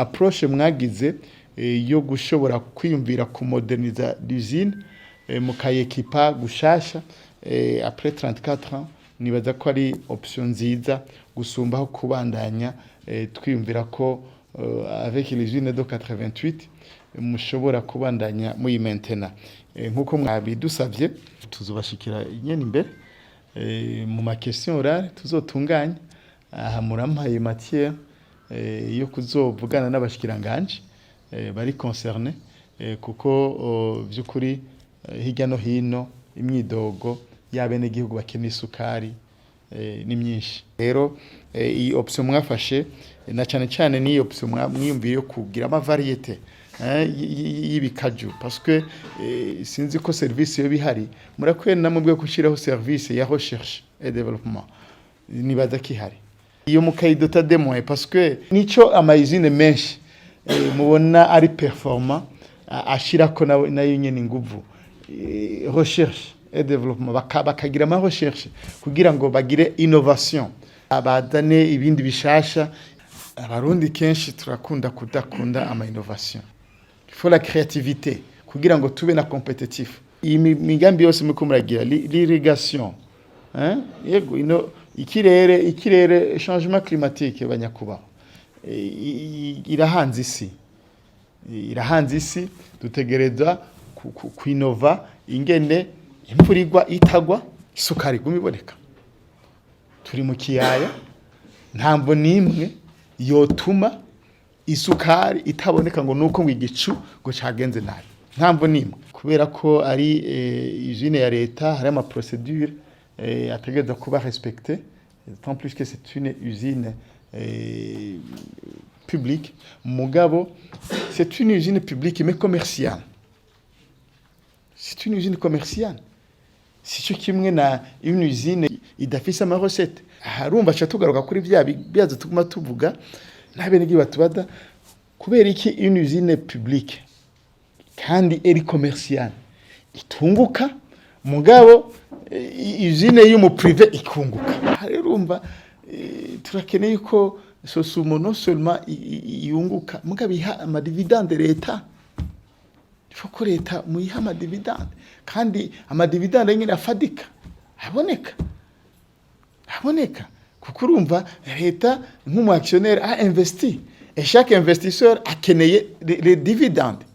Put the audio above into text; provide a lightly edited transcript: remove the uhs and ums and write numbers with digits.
approche mwagize yo gushobora kwiyumvira ku moderniza l'usine mukayekipa gushasha après 34 ans nibaza ko ari option nziza gusumbaho kubandanya twiyumvira ko avec l'usine de 88 mushobora kubandanya muyi maintenance nkuko mwabidusavye tuzobashikira nyene imbere mu ma question orale tuzotunganya aha murampaye matière yo kuzovugana n'abashikiranganje bari concerné kuko byukuri hirya no hino imyidogo y'abene gihugu bakeneye isukari ni myinshi rero iyi option mwafashe na cyane ni option mwiyumviye yo kugira ama variété y'ibikaju parce que sinzi ko service yo bihari murakwiye namubwe kushiraho service ya recherche et développement nibaza kihari iyo mukayidota demoye parce que nico amayizine menshi mubona ari performant ashirako nayo nyene nguvu recherche et développement bakagira ama recherche kugira ngo bagire innovation abadane ibindi bishasha abarundi kenshi turakunda kudakunda ama innovation il faut la créativité kugira ngo tube na compétitif imigambi yose mukumuragira l'irrigation yego ino ikirere changement climatique banyakubaho irahanze isi dutegereza kwinova ingene imvurirwa itagwa isukari gumiboneka turi mu kiyaya ntambo nimwe yotuma isukari itaboneka ngo nuko ngigicu ngo cagenze nabi ntambo nimwe kubera ko ari usine ya leta hari ama procédure ategereza kuba respecté tant plus que c'est une usine publique mugabo c'est une usine publique mais commerciale c'est une usine commerciale si cyo kimwe na une usine idafise ama recette harumva cha tugaruka kuri byazo tuguma tuvuga nabene giye batubada kubera iki une usine publique kandi eri commerciale itunguka mugabo usine y'umu privé ikunguka rero umva turakeneye ko sosumo non seulement yunguka mugabo iha ama dividende leta foko leta muyiha ama dividende kandi ama dividende nyine afadika haboneka kuko urumva leta nk'umu actionnaire a investi et chaque investisseur akeneye les dividendes